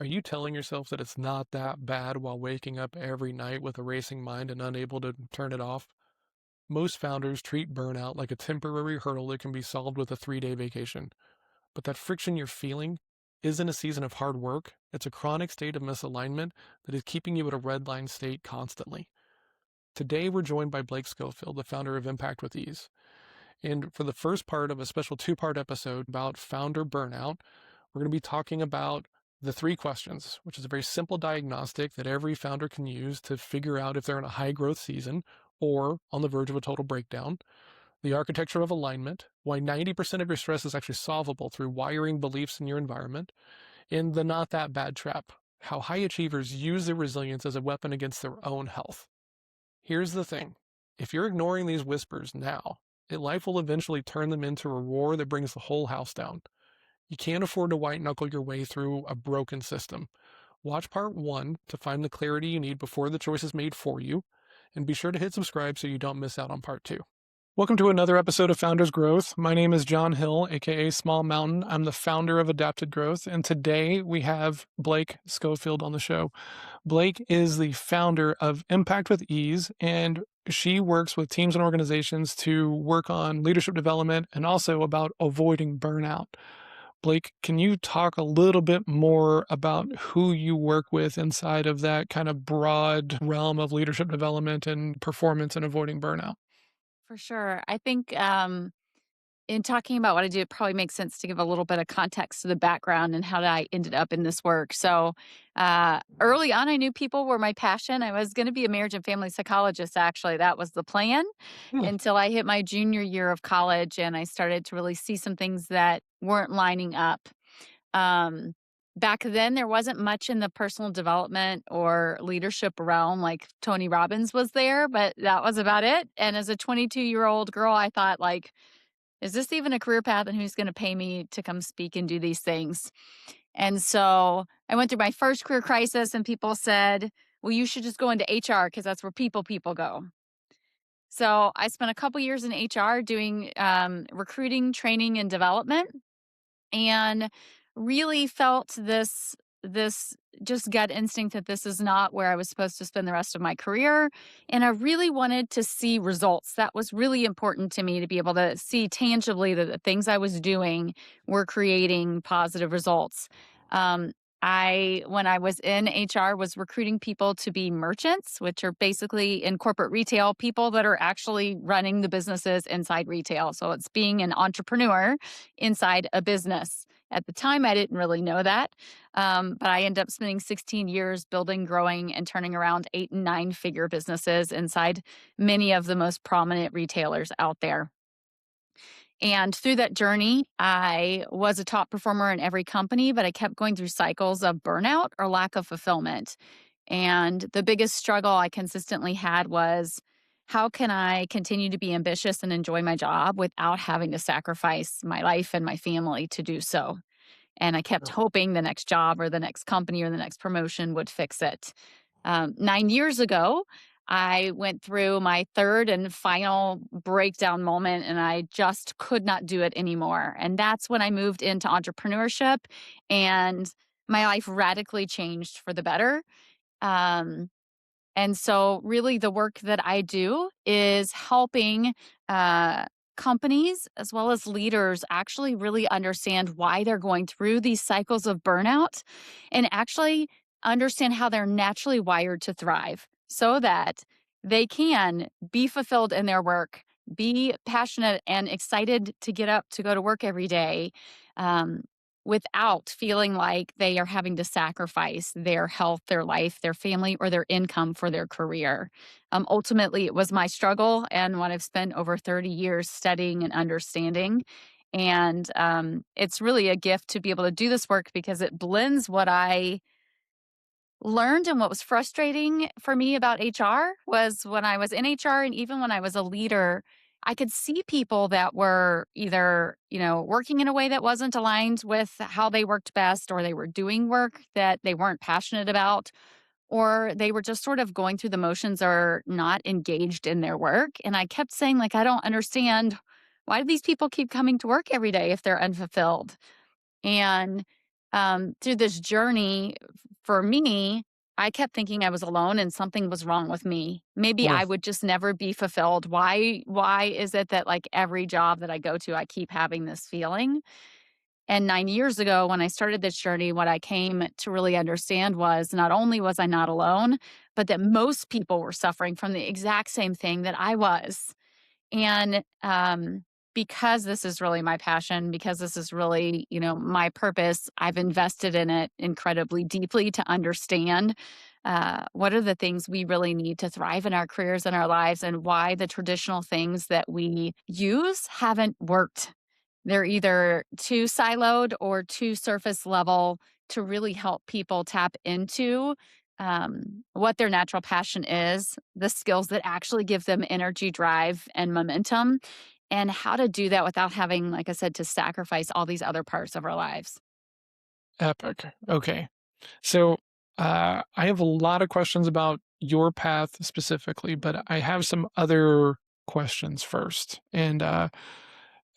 Are you telling yourself that it's not that bad while waking up every night with a racing mind and unable to turn it off? Most founders treat burnout like a temporary hurdle that can be solved with a 3-day vacation. But that friction you're feeling isn't a season of hard work, it's a chronic state of misalignment that is keeping you at a red line state constantly. Today, we're joined by Blake Schofield, the founder of Impact with Ease. And for the first part of a special two-part episode about founder burnout, we're going to be talking about the three questions, which is a very simple diagnostic that every founder can use to figure out if they're in a high growth season or on the verge of a total breakdown. The architecture of alignment, why 90% of your stress is actually solvable through wiring beliefs in your environment, and the not that bad trap, how high achievers use their resilience as a weapon against their own health. Here's the thing. If you're ignoring these whispers now, life will eventually turn them into a roar that brings the whole house down. You can't afford to white knuckle your way through a broken system. Watch part one to find the clarity you need before the choice is made for you, and be sure to hit subscribe so you don't miss out on part two. Welcome to another episode of Founders Growth. My name is John Hill, aka Small Mountain. I'm the founder of Adapted Growth, and today we have Blake Schofield on the show. Blake is the founder of Impact with Ease, and she works with teams and organizations to work on leadership development and also about avoiding burnout. Blake, can you talk a little bit more about who you work with inside of that kind of broad realm of leadership development and performance and avoiding burnout? For sure. I think in talking about what I do, it probably makes sense to give a little bit of context to the background and how I ended up in this work. So, early on, I knew people were my passion. I was going to be a marriage and family psychologist, actually. That was the plan Hmm. until I hit my junior year of college and I started to really see some things that weren't lining up. Um, Back then, there wasn't much in the personal development or leadership realm. Like Tony Robbins was there, but that was about it. And as a 22-year-old girl, I thought, like, is this even a career path and who's going to pay me to come speak and do these things? And so I went through my first career crisis, and people said, well, you should just go into HR because that's where people go. So I spent a couple years in HR doing recruiting, training, and development, and really felt this just gut instinct that this is not where I was supposed to spend the rest of my career. And I really wanted to see results. That was really important to me, to be able to see tangibly that the things I was doing were creating positive results. Um, when I was in HR, was recruiting people to be merchants, which are basically in corporate retail, people that are actually running the businesses inside retail. So it's being an entrepreneur inside a business. At the time, I didn't really know that. But I ended up spending 16 years building, growing, and turning around 8 and 9 figure businesses inside many of the most prominent retailers out there. And through that journey, I was a top performer in every company, but I kept going through cycles of burnout or lack of fulfillment. And the biggest struggle I consistently had was, how can I continue to be ambitious and enjoy my job without having to sacrifice my life and my family to do so? And I kept hoping the next job or the next company or the next promotion would fix it. 9 years ago, I went through my third and final breakdown moment, and I just could not do it anymore. And that's when I moved into entrepreneurship, and my life radically changed for the better. Um, and so, really, the work that I do is helping companies as well as leaders actually really understand why they're going through these cycles of burnout and actually understand how they're naturally wired to thrive so that they can be fulfilled in their work, be passionate and excited to get up to go to work every day. Um, Without feeling like they are having to sacrifice their health, their life, their family, or their income for their career. Ultimately, it was my struggle and what I've spent over 30 years studying and understanding. And it's really a gift to be able to do this work because it blends what I learned and what was frustrating for me about HR was when I was in HR and even when I was a leader, I could see people that were either, working in a way that wasn't aligned with how they worked best, or they were doing work that they weren't passionate about, or they were just sort of going through the motions or not engaged in their work. And I kept saying, like, I don't understand, why do these people keep coming to work every day if they're unfulfilled? And Through this journey, for me, I kept thinking I was alone and something was wrong with me. Maybe Mm. I would just never be fulfilled. Why is it that like every job that I go to, I keep having this feeling? And 9 years ago, when I started this journey, what I came to really understand was not only was I not alone, but that most people were suffering from the exact same thing that I was. And because this is really my passion, because this is really, my purpose, I've invested in it incredibly deeply to understand what are the things we really need to thrive in our careers and our lives, and why the traditional things that we use haven't worked. They're either too siloed or too surface level to really help people tap into what their natural passion is, the skills that actually give them energy, drive, and momentum, and how to do that without having, like I said, to sacrifice all these other parts of our lives. Epic. Okay. So, I have a lot of questions about your path specifically, but I have some other questions first. And I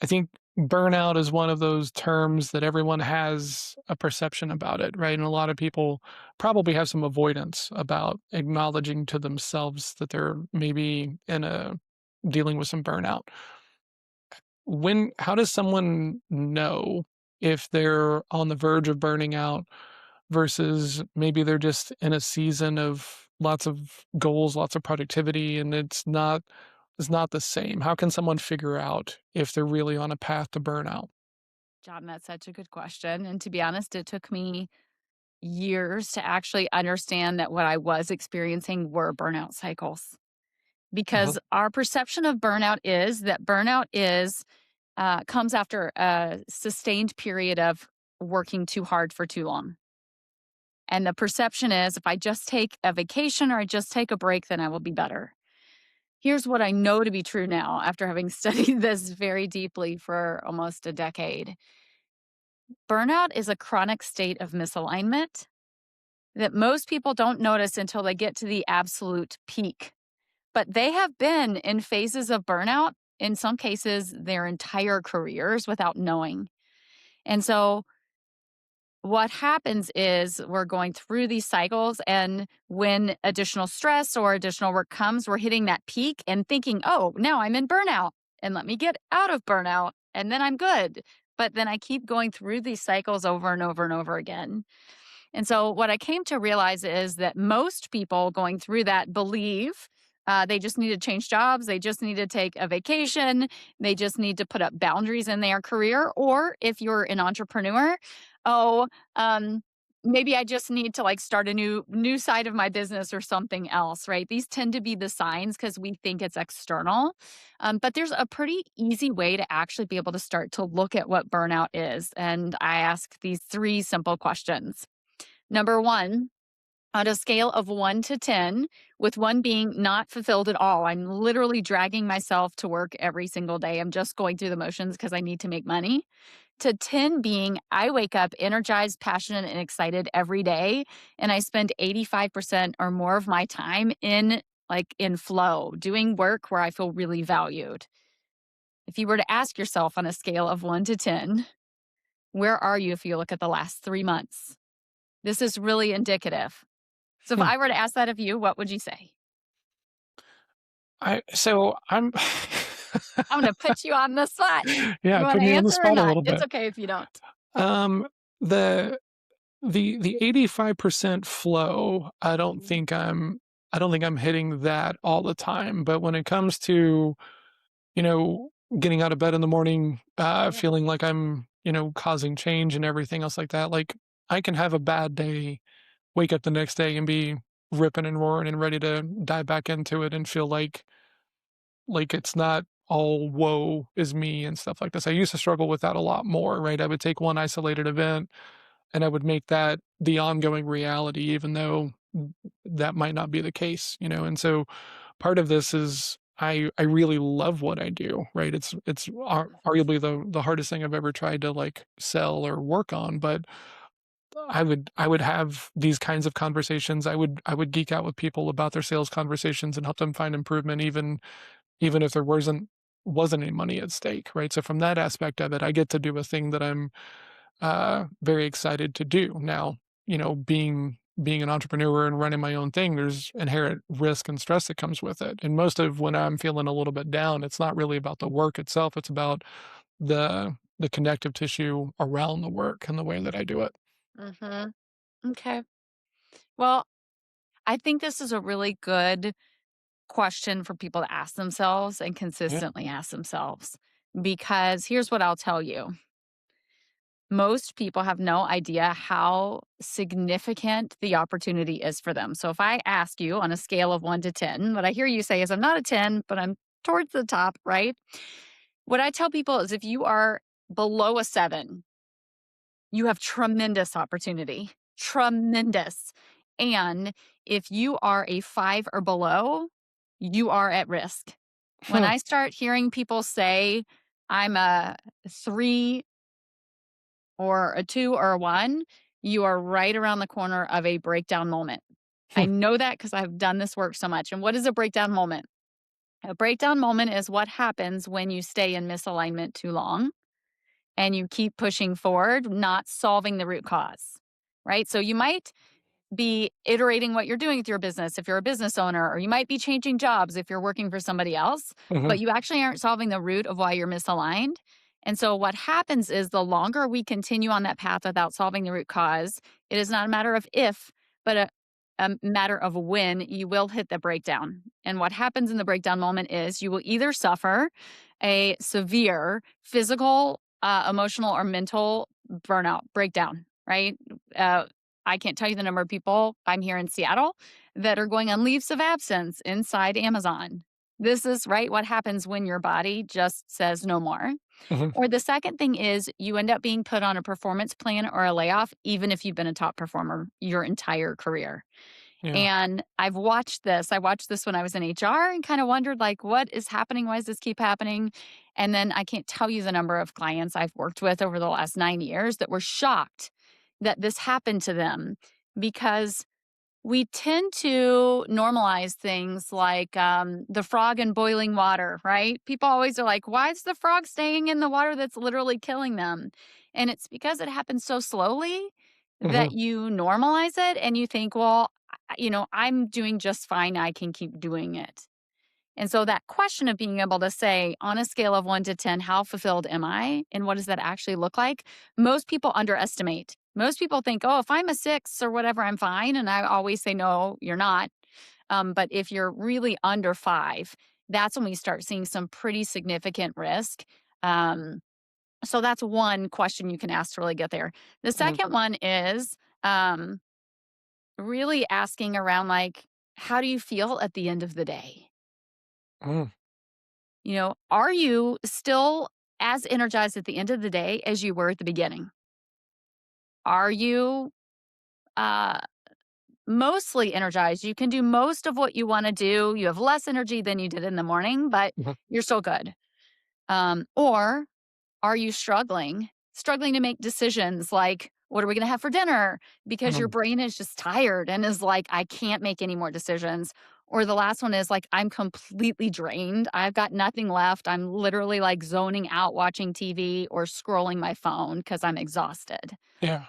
think burnout is one of those terms that everyone has a perception about it, right? And a lot of people probably have some avoidance about acknowledging to themselves that they're maybe in a dealing with some burnout. How does someone know if they're on the verge of burning out versus maybe they're just in a season of lots of goals, lots of productivity, and it's not the same? How can someone figure out if they're really on a path to burnout? John, that's such a good question. And to be honest, it took me years to actually understand that what I was experiencing were burnout cycles. Uh-huh. Because our perception of burnout is that burnout is comes after a sustained period of working too hard for too long. And the perception is if I just take a vacation or I just take a break, then I will be better. Here's what I know to be true now after having studied this very deeply for almost a decade. Burnout is a chronic state of misalignment that most people don't notice until they get to the absolute peak. But they have been in phases of burnout, in some cases, their entire careers without knowing. And so what happens is we're going through these cycles, and when additional stress or additional work comes, we're hitting that peak and thinking, oh, now I'm in burnout and let me get out of burnout and then I'm good. But then I keep going through these cycles over and over and over again. And so, what I came to realize is that most people going through that believe they just need to change jobs, they just need to take a vacation, they just need to put up boundaries in their career. Or if you're an entrepreneur, oh, um, maybe I just need to like start a new side of my business or something else, right? These tend to be the signs because we think it's external. But there's a pretty easy way to actually be able to start to look at what burnout is. And I ask these three simple questions. Number one, on a scale of 1 to 10, with one being not fulfilled at all, I'm literally dragging myself to work every single day. I'm just going through the motions because I need to make money. To 10 being, I wake up energized, passionate, and excited every day. And I spend 85% or more of my time in flow, doing work where I feel really valued. If you were to ask yourself on a scale of 1 to 10, where are you if you look at the last 3 months? This is really indicative. So if Hmm. I were to ask that of you, what would you say? I'm I'm gonna put you on the spot. yeah, You put wanna me on the answer or spot a not? little It's bit. okay if you don't. Um, the the 85% flow, Mhm. I don't think I'm hitting that all the time, but when it comes to, getting out of bed in the morning, Yeah. feeling like I'm, causing change and everything else like that, like, I can have a bad day, wake up the next day and be ripping and roaring and ready to dive back into it and feel like it's not all woe is me and stuff like this. I used to struggle with that a lot more, right? I would take one isolated event and I would make that the ongoing reality, even though that might not be the case, And so part of this is I really love what I do, right? Arguably the hardest thing I've ever tried to like sell or work on, but I would have these kinds of conversations. I would geek out with people about their sales conversations and help them find improvement, even if there wasn't any money at stake, right? So from that aspect of it, I get to do a thing that very excited to do. Now, being an entrepreneur and running my own thing, there's inherent risk and stress that comes with it. And most of when I'm feeling a little bit down, it's not really about the work itself. It's about the connective tissue around the work and the way that I do it. Mhm. Okay. Well, I think this is a really good question for people to ask themselves and Yeah. consistently ask themselves, because here's what I'll tell you. Most people have no idea how significant the opportunity is for them. So if I ask you on a scale of 1 to 10, what I hear you say is I'm not a 10, but I'm towards the top, right? What I tell people is if you are below a 7, you have tremendous opportunity. Tremendous. And if you are a 5 or below, you are at risk. When Hmm. I start hearing people say, I'm a 3 or a 2 or a 1, you are right around the corner of a breakdown moment. I Hmm. know that because I've done this work so much. And what is a breakdown moment? A breakdown moment is what happens when you stay in misalignment too long and you keep pushing forward, not solving the root cause, right? So you might be iterating what you're doing with your business if you're a business owner, or you might be changing jobs if you're working for somebody else, Hmm. but you actually aren't solving the root of why you're misaligned. And so what happens is the longer we continue on that path without solving the root cause, it is not a matter of if, but a matter of when you will hit the breakdown. And what happens in the breakdown moment is you will either suffer a severe physical, emotional, or mental burnout, breakdown, right? Uh, I can't tell you the number of people I'm here in Seattle that are going on leaves of absence inside Amazon. This is right what happens when your body just says no more. Hmm. Or the second thing is you end up being put on a performance plan or a layoff, even if you've been a top performer your entire career. Yeah. And I've watched this. I watched this when I was in HR and kind of wondered, like, what is happening? Why does this keep happening? And then I can't tell you the number of clients I've worked with over the last 9 years that were shocked that this happened to them because we tend to normalize things like the frog in boiling water, right? People always are like, why is the frog staying in the water that's literally killing them? And it's because it happens so slowly that Hmm. you normalize it and you think, well, I'm doing just fine. I can keep doing it. And so that question of being able to say on a scale of 1 to 10, how fulfilled am I? And what does that actually look like? Most people underestimate. Most people think, oh, if I'm a 6 or whatever, I'm fine. And I always say, no, you're not. But if you're really under 5, that's when we start seeing some pretty significant risk. Um, so that's one question you can ask to really get there. The Hmm. second one is um, really asking around, like, how do you feel at the end of the day? Hmm. Are you still as energized at the end of the day as you were at the beginning? Are you uh, mostly energized? You can do most of what you want to do. You have less energy than you did in the morning, but Hmm. you're still good. Or are you struggling to make decisions like, what are we going to have for dinner? Because your Hmm. brain is just tired and is like, I can't make any more decisions. Or the last one is like, I'm completely drained. I've got nothing left. I'm literally like zoning out watching TV or scrolling my phone because I'm exhausted. Yeah.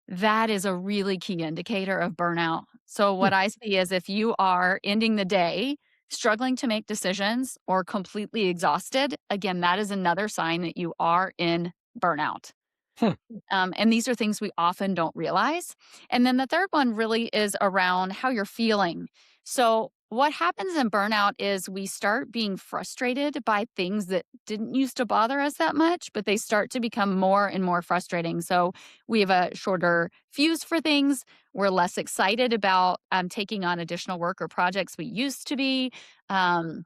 That is a really key indicator of burnout. So, Hmm. what I see is if you are ending the day struggling to make decisions or completely exhausted, again, that is another sign that you are in burnout. Hmm. And these are things we often don't realize. And then the third one really is around how you're feeling. So, what happens in burnout is we start being frustrated by things that didn't used to bother us that much, but they start to become more and more frustrating. So, we have a shorter fuse for things. We're less excited about taking on additional work or projects we used to be. Um,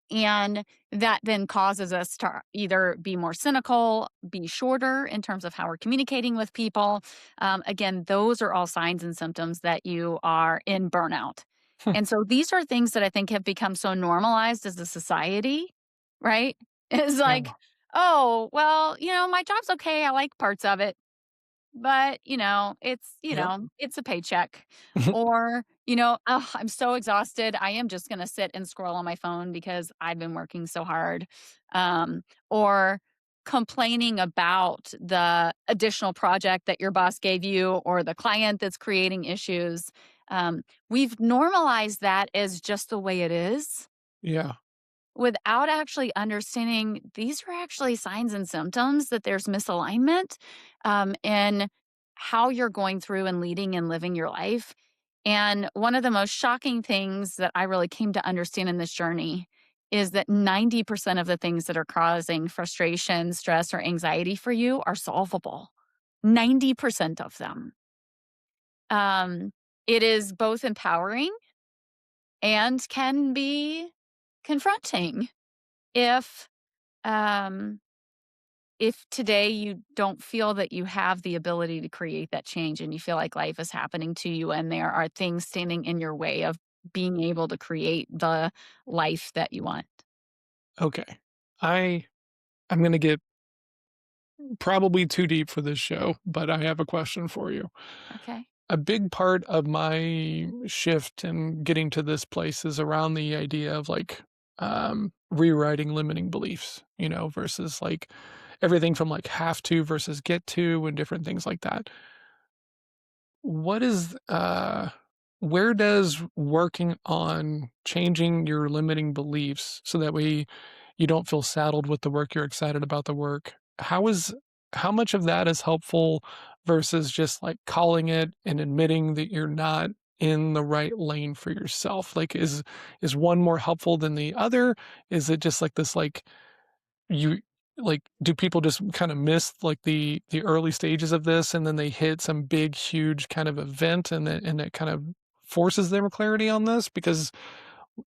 and that then causes us to either be more cynical, be shorter in terms of how we're communicating with people. Again, those are all signs and symptoms that you are in burnout. Hmm. And so these are things that I think have become so normalized as a society, right? It's like, Yeah. oh, well, my job's okay. I like parts of it. But, Yep. it's a paycheck. Or, "Ugh, I'm so exhausted. I am just gonna sit and scroll on my phone because I've been working so hard." Or complaining about the additional project that your boss gave you or the client that's creating issues. We've normalized that as just the way it is Yeah. without actually understanding these are actually signs and symptoms that there's misalignment in how you're going through and leading and living your life. And one of the most shocking things that I really came to understand in this journey is that 90% of the things that are causing frustration, stress, or anxiety for you are solvable. 90% of them. Um, it is both empowering and can be confronting if um, if today you don't feel that you have the ability to create that change and you feel like life is happening to you and there are things standing in your way of being able to create the life that you want. Okay. I I'm gonna get probably too deep for this show, but I have a question for you. Okay. A big part of my shift in getting to this place is around the idea of like rewriting limiting beliefs, versus like everything from like have to versus get to and different things like that. What is where does working on changing your limiting beliefs so that way you don't feel saddled with the work, you're excited about the work? How much of that is helpful versus just like calling it and admitting that you're not in the right lane for yourself? Like is one more helpful than the other? Is it just like this like you like, do people just kinda miss, like, the early stages of this, and then they hit some big, huge kind of event, and it kind of forces their clarity on this? Because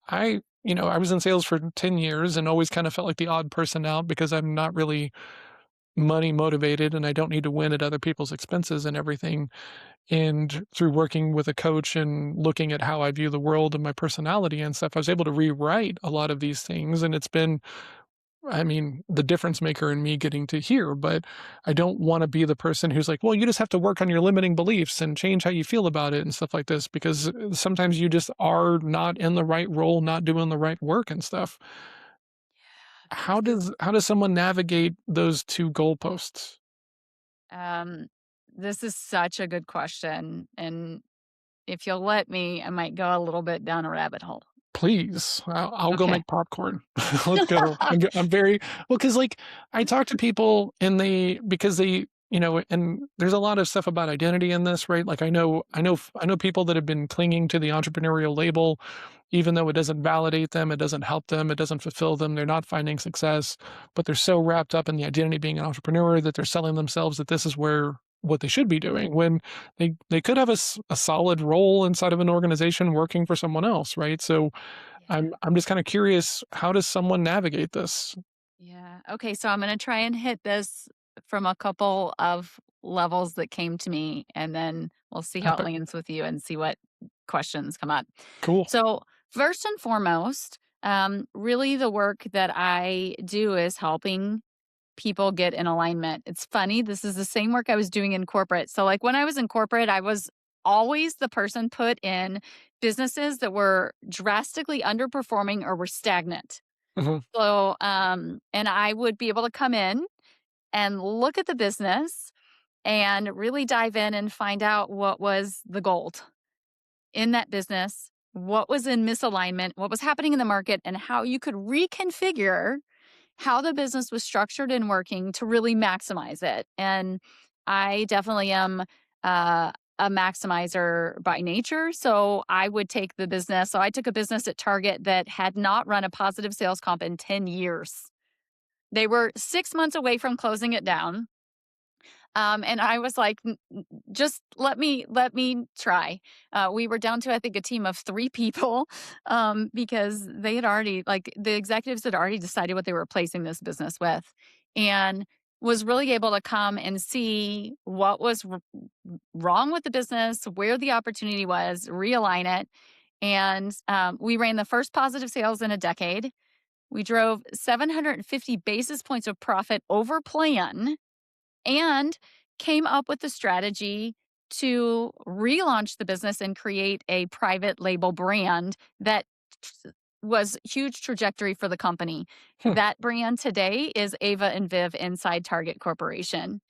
I was in sales for 10 years and always kinda felt like the odd person out because I'm not really money motivated, and I don't need to win at other people's expenses and everything, and through working with a coach and looking at how I view the world and my personality and stuff, I was able to rewrite a lot of these things, and it's been the difference maker in me getting to here, but I don't wanna be the person who's like, "Well, you just have to work on your limiting beliefs and change how you feel about it," and stuff like this, because sometimes you just are not in the right role, not doing the right work and stuff. This is How does someone navigate those 2 goalposts? um this is such a good question. And if you'll let me, I might go a little bit down a rabbit hole. Please, I'll go Okay. make popcorn. Let's go. I'm very well because like, I talk to people and because and there's a lot of stuff about identity in this, right? Like, I know people that have been clinging to the entrepreneurial label, even though it doesn't validate them, it doesn't help them, it doesn't fulfill them, they're not finding success, but they're so wrapped up in the identity of being an entrepreneur that they're selling themselves that this is where what they should be doing when they could have a solid role inside of an organization working for someone else, right? So Yeah. I'm just kinda curious, how does someone navigate this? Yeah. Okay. So I'm going to try and hit this from a couple of levels that came to me, and then we'll see how it Epic. lands with you and see what questions come up. Cool. So, first and foremost, really the work that I do is helping people get in alignment. It's funny. This is the same work I was doing in corporate. So, like when I was in corporate, I was always the person put in businesses that were drastically underperforming or were stagnant. Mhm. So, and I would be able to come in and look at the business and really dive in and find out what was the gold in that business, what was in misalignment, what was happening in the market, and how you could reconfigure how the business was structured and working to really maximize it. And I definitely am a maximizer by nature. So I would take the business. So I took a business at Target that had not run a positive sales comp in 10 years. They were 6 months away from closing it down. And I was like, just let me try." We were down to, I think, a team of 3 people, because they had already like, the executives had already decided what they were replacing this business with, and was really able to come and see what was wrong with the business, where the opportunity was, realign it, and, we ran the first positive sales in a decade. We drove 750 basis points of profit over plan and came up with the strategy to relaunch the business and create a private label brand that was huge trajectory for the company. Hmm. That brand today is Ava and Viv inside Target Corporation.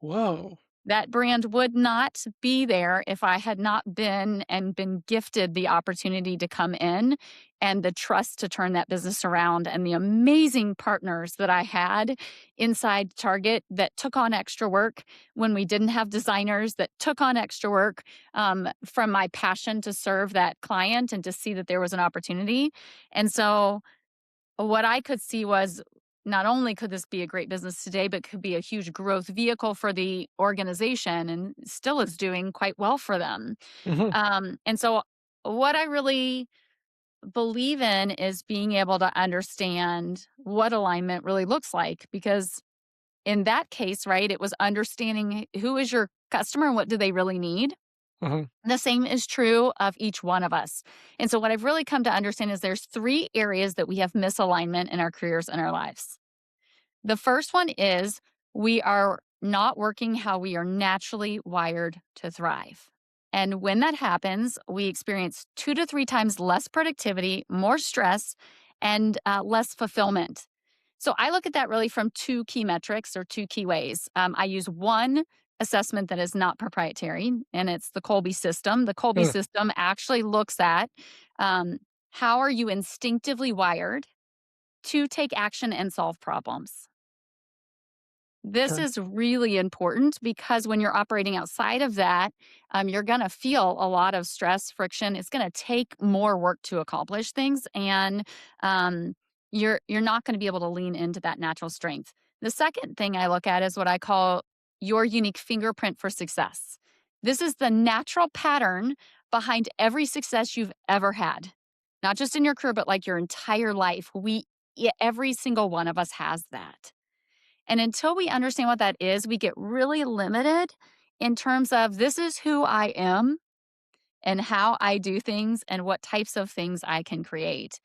Whoa. That brand would not be there if I had not been gifted the opportunity to come in and the trust to turn that business around and the amazing partners that I had inside Target that took on extra work when we didn't have designers, that took on extra work from my passion to serve that client and to see that there was an opportunity. And so what I could see was not only could this be a great business today, but could be a huge growth vehicle for the organization and still is doing quite well for them. Mhm. And so, what I really believe in is being able to understand what alignment really looks like. Because in that case, right, it was understanding who is your customer and what do they really need. Mhm. The same is true of each one of us. And so what I've really come to understand is there's 3 areas that we have misalignment in our careers and our lives. The first one is we are not working how we are naturally wired to thrive. And when that happens, we experience 2 to 3 times less productivity, more stress, and less fulfillment. So I look at that really from 2 key metrics or 2 key ways. I use one assessment that is not proprietary, and it's the Colby system. The Colby Uh, system actually looks at um, how are you instinctively wired to take action and solve problems. This okay. is really important because when you're operating outside of that, you're going to feel a lot of stress, friction. It's going to take more work to accomplish things, and um, you're not going to be able to lean into that natural strength. The second thing I look at is what I call your unique fingerprint for success. This is the natural pattern behind every success you've ever had, not just in your career, but like your entire life. Every single one of us has that. And until we understand what that is, we get really limited in terms of this is who I am and how I do things and what types of things I can create.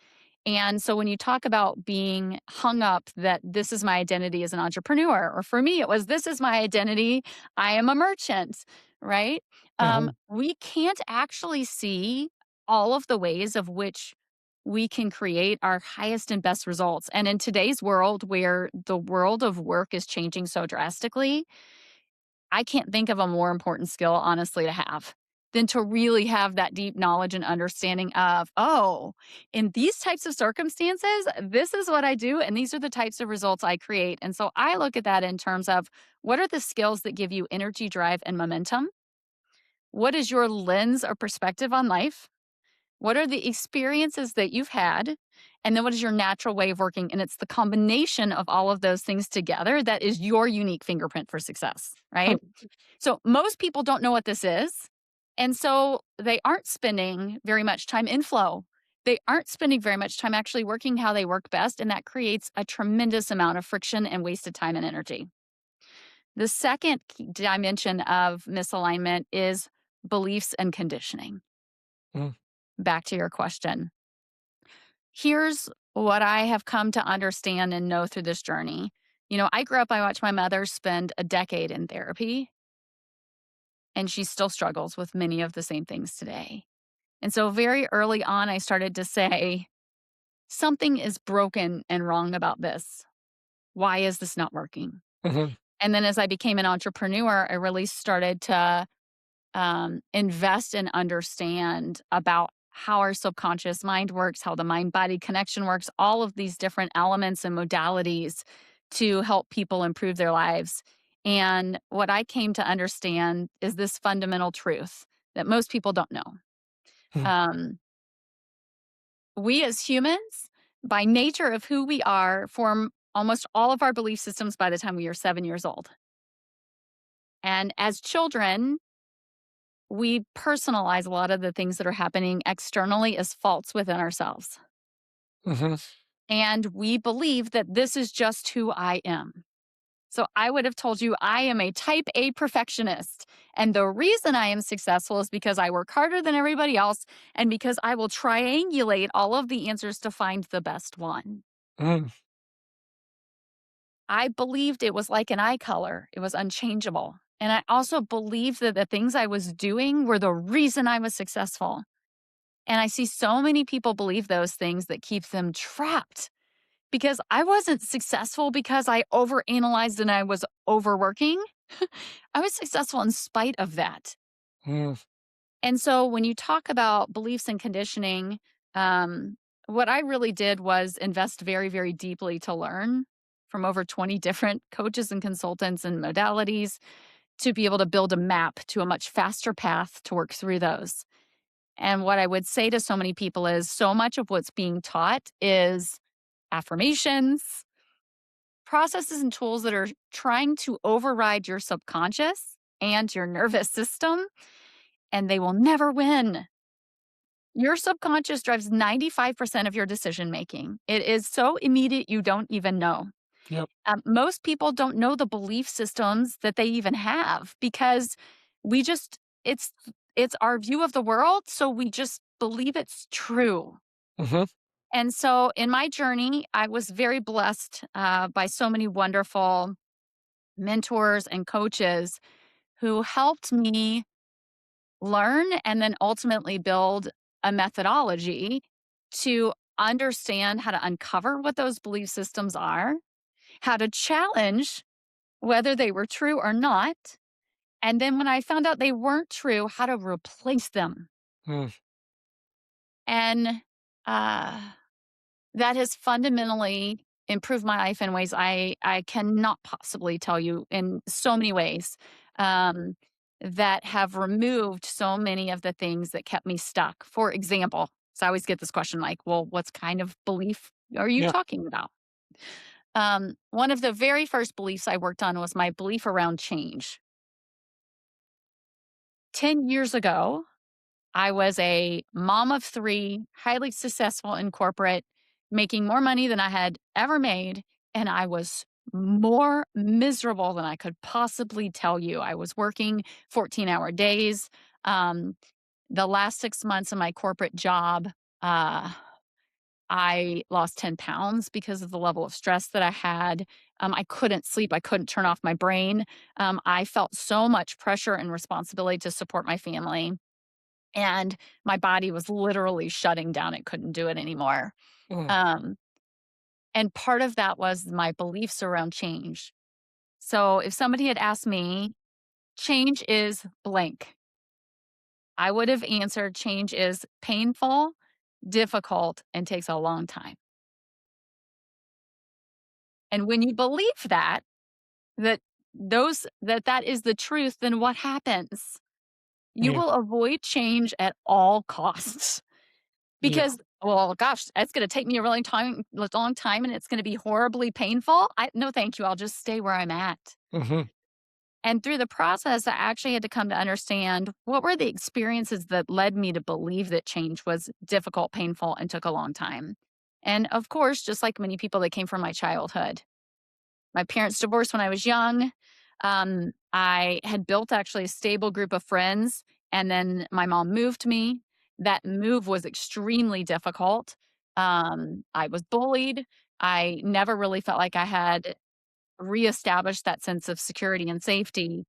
And so when you talk about being hung up that this is my identity as an entrepreneur, or for me, it was this is my identity, I am a merchant, right? Mhm. We can't actually see all of the ways of which we can create our highest and best results. And in today's world, where the world of work is changing so drastically, I can't think of a more important skill, honestly, to have than to really have that deep knowledge and understanding of, oh, in these types of circumstances, this is what I do, and these are the types of results I create. And so I look at that in terms of what are the skills that give you energy, drive, and momentum? What is your lens or perspective on life? What are the experiences that you've had? And then what is your natural way of working? And it's the combination of all of those things together that is your unique fingerprint for success, Huh. right? So most people don't know what this is. And so they aren't spending very much time in flow. They aren't spending very much time actually working how they work best. And that creates a tremendous amount of friction and wasted time and energy. The second key dimension of misalignment is beliefs and conditioning. Mm. Back to your question. Here's what I have come to understand and know through this journey. You know, I grew up, I watched my mother spend a decade in therapy, and she still struggles with many of the same things today. And so, very early on, I started to say, something is broken and wrong about this. Why is this not working? Mhm. And then, as I became an entrepreneur, I really started to invest and understand about how our subconscious mind works, how the mind body connection works, all of these different elements and modalities to help people improve their lives. And what I came to understand is this fundamental truth that most people don't know. Mhm. Um, we as humans, by nature of who we are, form almost all of our belief systems by the time we are 7 years old. And as children, we personalize a lot of the things that are happening externally as faults within ourselves. Mhm. And we believe that this is just who I am. So I would have told you I am a type A perfectionist. And the reason I am successful is because I work harder than everybody else and because I will triangulate all of the answers to find the best one. Mm. I believed it was like an eye color, it was unchangeable. And I also believed that the things I was doing were the reason I was successful. And I see so many people believe those things that keep them trapped because I wasn't successful because I overanalyzed and I was overworking. I was successful in spite of that. Mm, And so when you talk about beliefs and conditioning, um, what I really did was invest very, very deeply to learn from over 20 different coaches and consultants and modalities to be able to build a map to a much faster path to work through those. And what I would say to so many people is so much of what's being taught is affirmations, processes, and tools that are trying to override your subconscious and your nervous system, and they will never win. Your subconscious drives 95% of your decision making. It is so immediate, you don't even know. yep. Most people don't know the belief systems that they even have because we just, it's our view of the world. So we just believe it's true. Mhm. And so in my journey, I was very blessed by so many wonderful mentors and coaches who helped me learn and then ultimately build a methodology to understand how to uncover what those belief systems are, how to challenge whether they were true or not. And then when I found out they weren't true, how to replace them. Mm, And uh, that has fundamentally improved my life in ways I cannot possibly tell you in so many ways, um, that have removed so many of the things that kept me stuck. For example, so I always get this question like, well, what kind of belief are you yeah. talking about? One of the very first beliefs I worked on was my belief around change. 10 years ago, I was a mom of 3, highly successful in corporate, making more money than I had ever made, and I was more miserable than I could possibly tell you. I was working 14-hour days. Um, the last 6 months of my corporate job, uh, I lost 10 pounds because of the level of stress that I had. I couldn't sleep. I couldn't turn off my brain. I felt so much pressure and responsibility to support my family, and my body was literally shutting down. It couldn't do it anymore. Mm, Um, and part of that was my beliefs around change. So if somebody had asked me, change is blank, I would have answered change is painful, difficult, and takes a long time. And when you believe that, that that is the truth, then what happens? You yeah. will avoid change at all costs. Yeah. Because, well, gosh, it's gonna take me a long time, and it's gonna be horribly painful. I no, thank you, I'll just stay where I'm at. Mhm. And through the process, I actually had to come to understand what were the experiences that led me to believe that change was difficult, painful, and took a long time. And of course, just like many people that came from my childhood. My parents divorced when I was young. I had built actually a stable group of friends, and then my mom moved me. That move was extremely difficult. I was bullied. I never really felt like I had reestablished that sense of security and safety.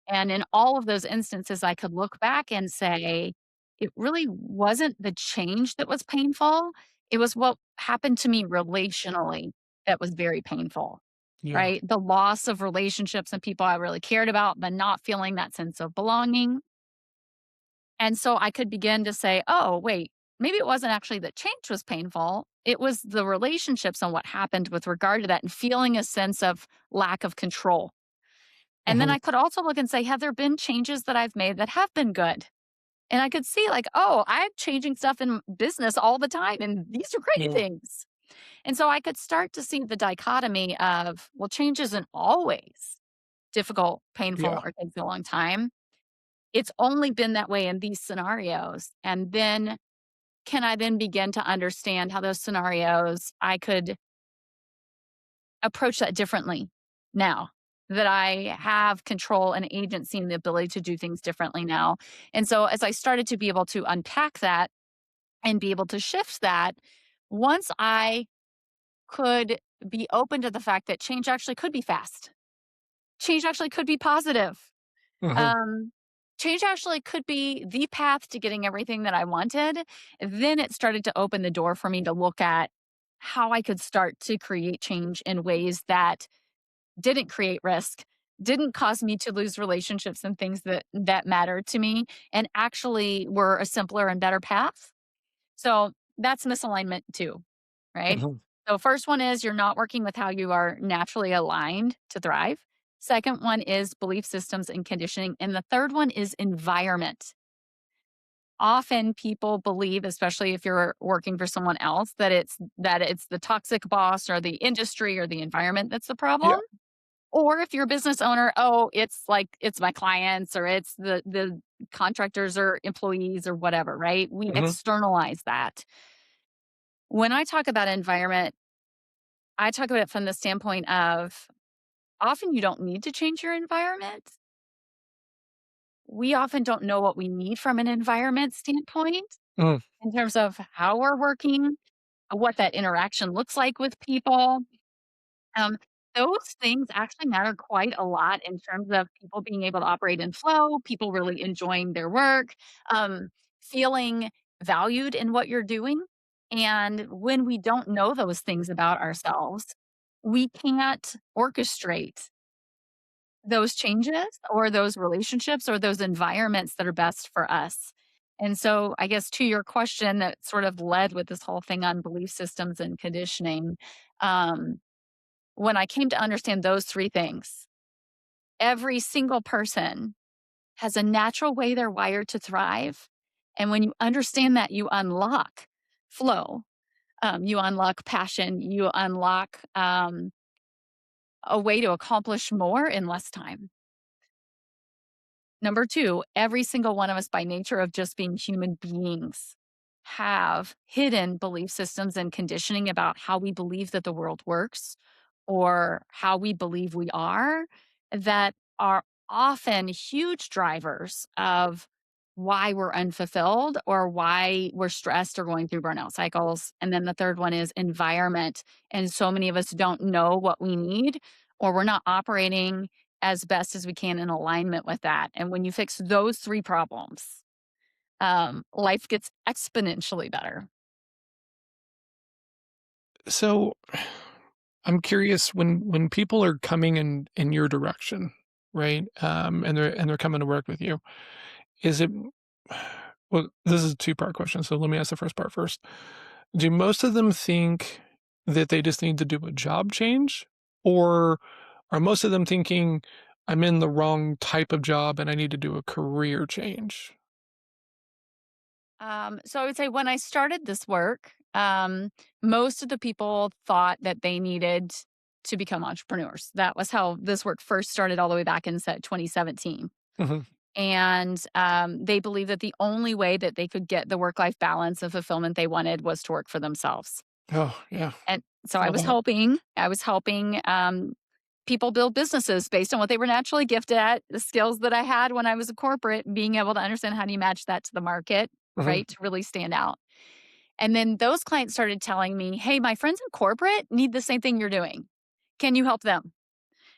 And in all of those instances, I could look back and say, it really wasn't the change that was painful. It was what happened to me relationally that was very painful, Yeah. right? The loss of relationships and people I really cared about, but not feeling that sense of belonging. And so I could begin to say, oh, wait, maybe it wasn't actually that change was painful. It was the relationships and what happened with regard to that and feeling a sense of lack of control. And then Mhm. I could also look and say, have there been changes that I've made that have been good? And I could see, like, oh, I'm changing stuff in business all the time, and these are great Yeah. things. And so I could start to see the dichotomy of, well, change isn't always difficult, Yeah. painful, or takes a long time. It's only been that way in these scenarios. And then can I then begin to understand how those scenarios I could approach that differently now that I have control and agency and the ability to do things differently now. And so as I started to be able to unpack that and be able to shift that, once I could be open to the fact that change actually could be fast, change actually could be positive. Mhm. Um, change actually could be the path to getting everything that I wanted. Then it started to open the door for me to look at how I could start to create change in ways that didn't create risk, didn't cause me to lose relationships and things that mattered to me, and actually were a simpler and better path. So that's misalignment too, right? Mhm. So first one is you're not working with how you are naturally aligned to thrive. Second one is belief systems and conditioning. And the third one is environment. Often people believe, especially if you're working for someone else, that it's the toxic boss or the industry or the environment that's the problem. Yeah. Or if you're a business owner, oh, it's like it's my clients or it's the contractors or employees or whatever, right? We Mhm. externalize that. When I talk about environment, I talk about it from the standpoint of often you don't need to change your environment. We often don't know what we need from an environment standpoint Mm. in terms of how we're working, what that interaction looks like with people. Um, those things actually matter quite a lot in terms of people being able to operate in flow, people really enjoying their work, um, feeling valued in what you're doing. And when we don't know those things about ourselves, we can't orchestrate those changes or those relationships or those environments that are best for us. And so, I guess to your question that sort of led with this whole thing on belief systems and conditioning, um, when I came to understand those 3 things, every single person has a natural way they're wired to thrive, and when you understand that, you unlock flow, you unlock passion, you unlock, a way to accomplish more in less time. Number 2, every single one of us by nature of just being human beings have hidden belief systems and conditioning about how we believe that the world works or how we believe we are that are often huge drivers of why we're unfulfilled or why we're stressed or going through burnout cycles. And then the third one is environment. And so many of us don't know what we need or we're not operating as best as we can in alignment with that. And when you fix those 3 problems, life gets exponentially better. So I'm curious when people are coming in your direction, right? And they're coming to work with you. Is it well, this is a two-part question, so let me ask the first part first. Do most of them think that they just need to do a job change? Or are most of them thinking, I'm in the wrong type of job and I need to do a career change? So I would say when I started this work, most of the people thought that they needed to become entrepreneurs. That was how this work first started all the way back in 2017. Mhm. And they believed that the only way that they could get the work life balance and fulfillment they wanted was to work for themselves. Oh, yeah. And so Feel that. I was helping people build businesses based on what they were naturally gifted at, the skills that I had when I was a corporate, being able to understand how do you match that to the market, Mhm. right? To really stand out. And then those clients started telling me, hey, my friends in corporate need the same thing you're doing. Can you help them?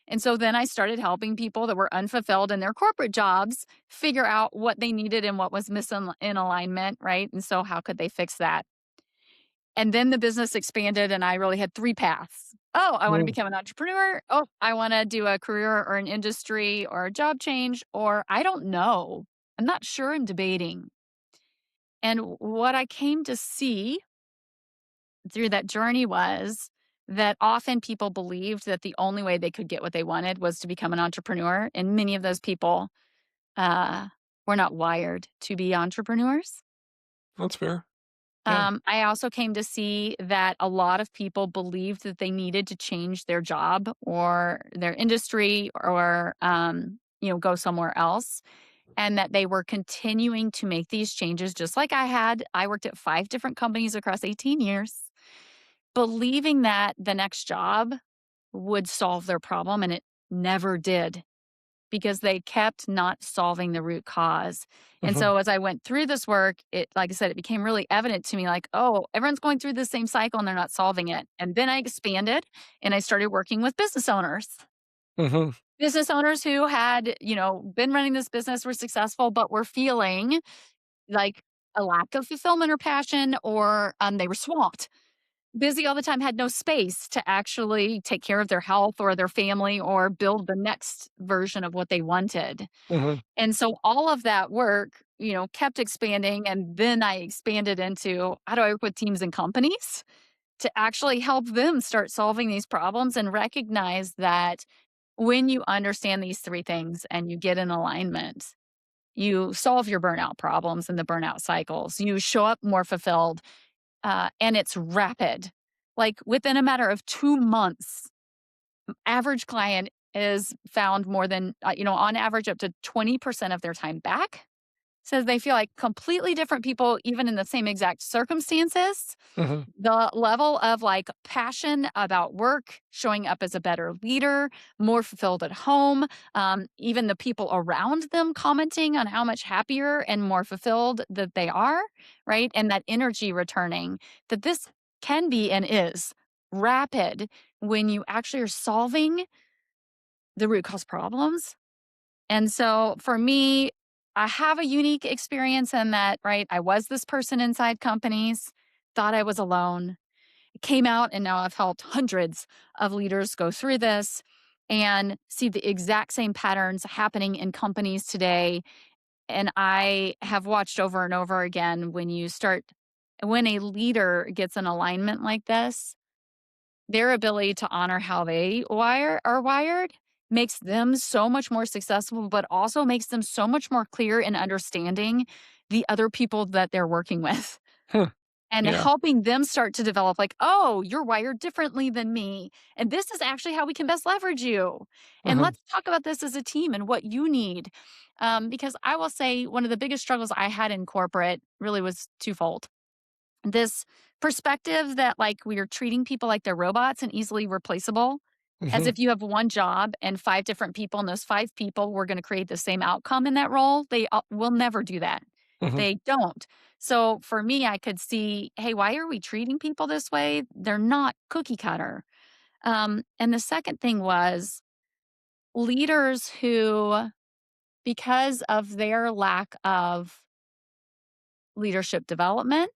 And so then I started helping people that were unfulfilled in their corporate jobs figure out what they needed and what was missing in alignment, right? And so how could they fix that? And then the business expanded and I really had 3 paths. Oh, I want to Mm. become an entrepreneur. Oh, I want to do a career or an industry or a job change, or I don't know. I'm not sure. I'm debating. And what I came to see through that journey was that often people believed that the only way they could get what they wanted was to become an entrepreneur. And many of those people uh, were not wired to be entrepreneurs. That's fair. Yeah. I also came to see that a lot of people believed that they needed to change their job or their industry or, go somewhere else, and that they were continuing to make these changes just like I had. I worked at 5 different companies across 18 years, believing that the next job would solve their problem, and it never did because they kept not solving the root cause. And Mhm. so as I went through this work, it like I said, it became really evident to me like, oh, everyone's going through the same cycle and they're not solving it. And then I expanded and I started working with business owners. Mhm. Business owners who had, been running this business, were successful, but were feeling like a lack of fulfillment or passion, or they were swamped, busy all the time, had no space to actually take care of their health or their family or build the next version of what they wanted. Mhm. And so all of that work, kept expanding. And then I expanded into how do I work with teams and companies to actually help them start solving these problems and recognize that when you understand these three things and you get in alignment, you solve your burnout problems and the burnout cycles. You show up more fulfilled, and it's rapid. Like within a matter of 2 months, average client is found more than, on average, up to 20% of their time back. Says they feel like completely different people, even in the same exact circumstances. Mhm. The level of like passion about work, showing up as a better leader, more fulfilled at home, even the people around them commenting on how much happier and more fulfilled that they are, right? And that energy returning, that this can be and is rapid when you actually are solving the root cause problems. And so for me, I have a unique experience in that, right? I was this person inside companies, thought I was alone, came out, and now I've helped hundreds of leaders go through this and see the exact same patterns happening in companies today. And I have watched over and over again when a leader gets an alignment like this, their ability to honor how they are wired makes them so much more successful, but also makes them so much more clear in understanding the other people that they're working with Huh. and Yeah. helping them start to develop like, "Oh, you're wired differently than me, and this is actually how we can best leverage you. And Mhm. let's talk about this as a team and what you need." Because I will say one of the biggest struggles I had in corporate really was twofold. This perspective that, like, we are treating people like they're robots and easily replaceable, as Mhm. if you have one job and 5 different people, and those 5 people were gonna create the same outcome in that role. They will never do that. Mhm. They don't. So, for me, I could see, "Hey, why are we treating people this way? They're not cookie cutter." And the second thing was leaders who, because of their lack of leadership development,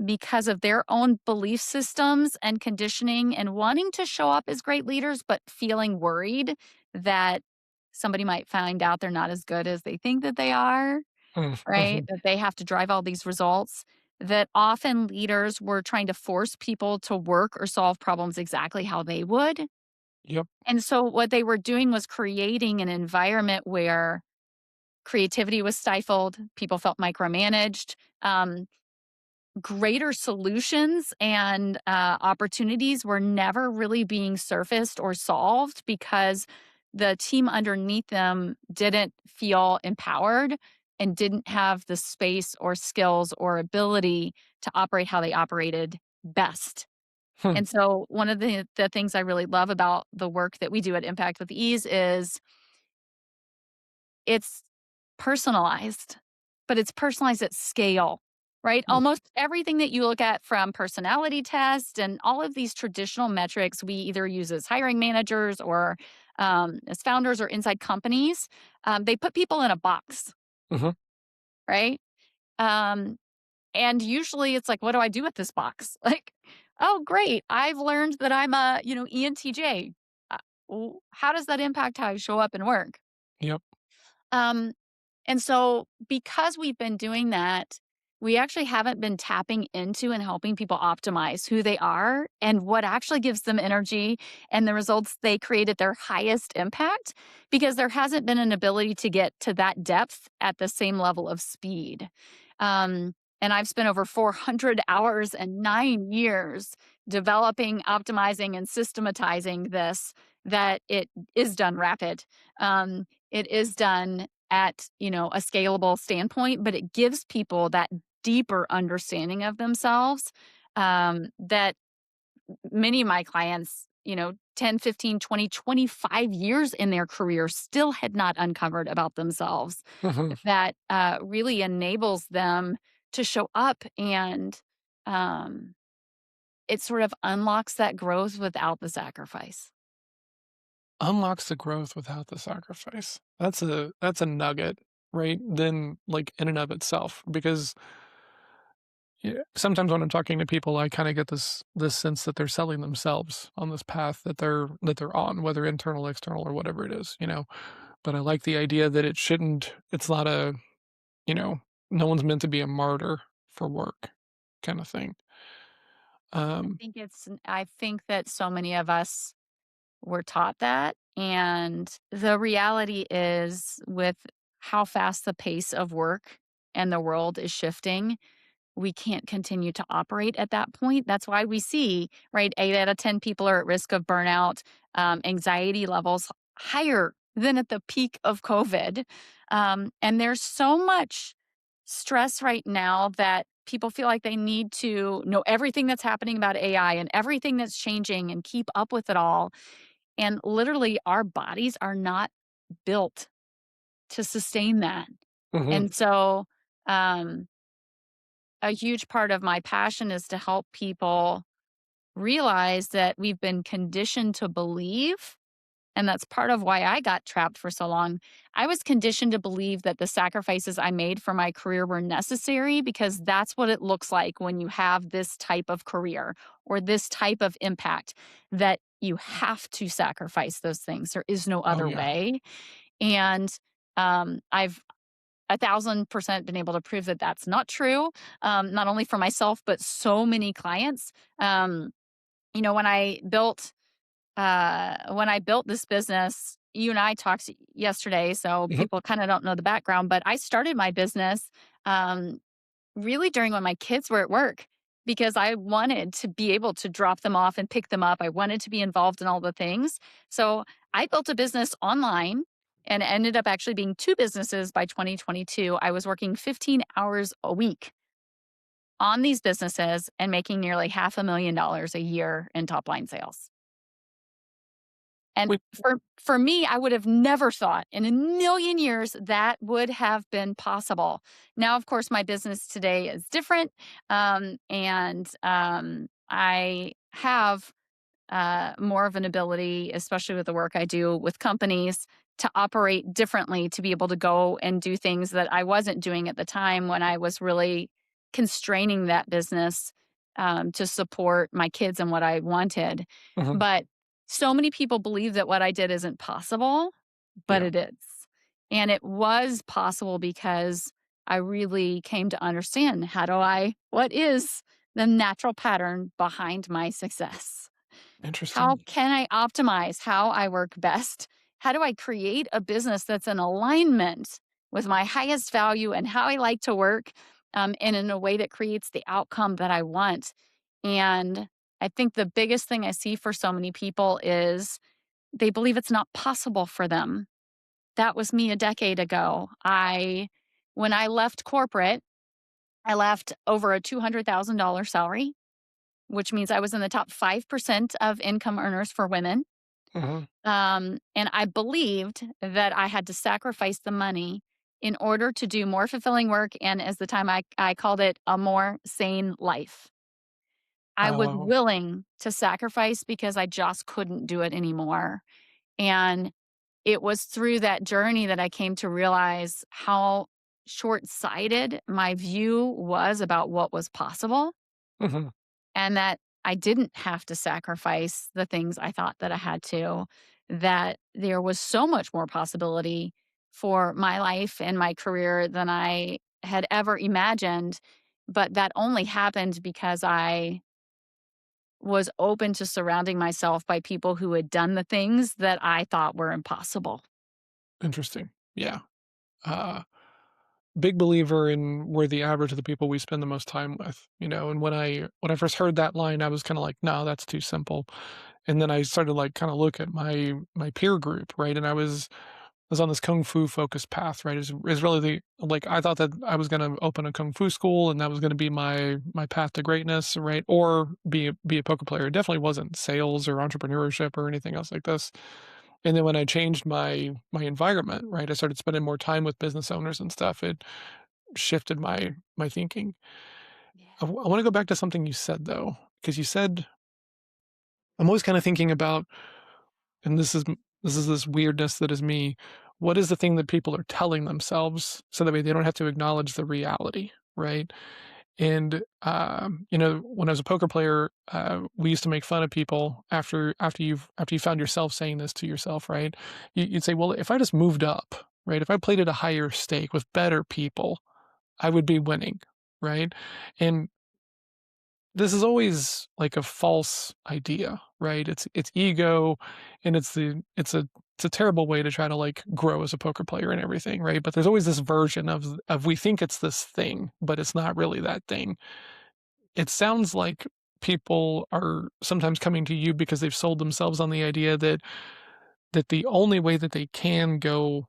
because of their own belief systems and conditioning and wanting to show up as great leaders, but feeling worried that somebody might find out they're not as good as they think that they are, Mhm. right? Mhm. That they have to drive all these results. That often leaders were trying to force people to work or solve problems exactly how they would. Yep. And so what they were doing was creating an environment where creativity was stifled, people felt micromanaged. Greater solutions and opportunities were never really being surfaced or solved because the team underneath them didn't feel empowered and didn't have the space or skills or ability to operate how they operated best. Hmm. And so, one of the things I really love about the work that we do at Impact with Ease is it's personalized, but it's personalized at scale, right? Almost everything that you look at from personality tests and all of these traditional metrics we either use as hiring managers or as founders or inside companies, they put people in a box, Mhm. right? Um, and usually it's like, what do I do with this box? Like, oh, great. I've learned that I'm a, ENTJ. Uh, how does that impact how I show up and work? Yep. Um, And so, because we've been doing that, we actually haven't been tapping into and helping people optimize who they are and what actually gives them energy and the results they create at their highest impact, because there hasn't been an ability to get to that depth at the same level of speed. Um, and I've spent over 400 hours and 9 years developing, optimizing, and systematizing this, that it is done rapid. It is done at, a scalable standpoint, but it gives people that deeper understanding of themselves, that many of my clients, 10, 15, 20, 25 years in their career still had not uncovered about themselves, Mhm. that really enables them to show up, and um, it sort of unlocks that growth without the sacrifice. unlocks the growth without the sacrifice. That's a nugget, right? Then, like, in and of itself, because yeah, sometimes when I'm talking to people, I kinda get this sense that they're selling themselves on this path that they're on, whether internal, external, or whatever it is, you know? But I like the idea that it's not a, you know, no one's meant to be a martyr for work kinda thing. Um I think that so many of us were taught that, and the reality is with how fast the pace of work and the world is shifting, we can't continue to operate at that point. That's why we see, right, 8 out of 10 people are at risk of burnout, anxiety levels higher than at the peak of COVID. And there's so much stress right now that people feel like they need to know everything that's happening about AI and everything that's changing and keep up with it all. And literally, our bodies are not built to sustain that. Mhm, And so, um, a huge part of my passion is to help people realize that we've been conditioned to believe, and that's part of why I got trapped for so long. I was conditioned to believe that the sacrifices I made for my career were necessary because that's what it looks like when you have this type of career or this type of impact, that you have to sacrifice those things. There is no oh, other yeah. way. And I've 1,000% been able to prove that that's not true, not only for myself, but so many clients. Um, you know, when I built this business, you and I talked yesterday, so Mhm, people kind of don't know the background, but I started my business um, really during when my kids were at work because I wanted to be able to drop them off and pick them up. I wanted to be involved in all the things. So I built a business online and it ended up actually being two businesses by 2022. I was working 15 hours a week on these businesses and making nearly $500,000 a year in top line sales. And wait, for me, I would have never thought in a million years that would have been possible. Now, of course, my business today is different, I have more of an ability, especially with the work I do with companies, to operate differently, to be able to go and do things that I wasn't doing at the time when I was really constraining that business to support my kids and what I wanted. mhm, But so many people believe that what I did isn't possible, but yeah, it is. And it was possible because I really came to understand what is the natural pattern behind my success? How interesting. can I optimize how I work best? How do I create a business that's in alignment with my highest value and how I like to work, and in a way that creates the outcome that I want? And I think the biggest thing I see for so many people is they believe it's not possible for them. That was me a decade ago. When I left corporate, I left over a $200,000 salary, which means I was in the top 5% of income earners for women. Mhm, And I believed that I had to sacrifice the money in order to do more fulfilling work. And as the time I called it, a more sane life. I was oh, willing to sacrifice because I just couldn't do it anymore. And it was through that journey that I came to realize how short sighted my view was about what was possible, mhm, and that I didn't have to sacrifice the things I thought that I had to, that there was so much more possibility for my life and my career than I had ever imagined. But that only happened because I was open to surrounding myself by people who had done the things that I thought were impossible. interesting. Yeah, uh, big believer in we're the average of the people we spend the most time with, you know, and when I first heard that line, I was kinda like, "No, that's too simple." And then I started, like, kinda look at my peer group, right, and I was on this kung fu focused path, right? Is really the like I thought that I was gonna open a kung fu school and that was gonna be my path to greatness, right? Or be a poker player. It definitely wasn't sales or entrepreneurship or anything else like this. And then when I changed my environment, right, I started spending more time with business owners and stuff. It shifted my thinking. I want to go back to something you said though, because you said I'm always kind of thinking about, and this is this is this weirdness that is me. What is the thing that people are telling themselves so that way they don't have to acknowledge the reality, right? And, when I was a poker player, we used to make fun of people after you found yourself saying this to yourself, right? You'd say, "Well, if I just moved up, right? If I played at a higher stake with better people, I would be winning," right? And this is always like a false idea, right? It's ego, and it's a terrible way to try to like grow as a poker player and everything, right? But there's always this version of we think it's this thing, but it's not really that thing. It sounds like people are sometimes coming to you because they've sold themselves on the idea that the only way that they can go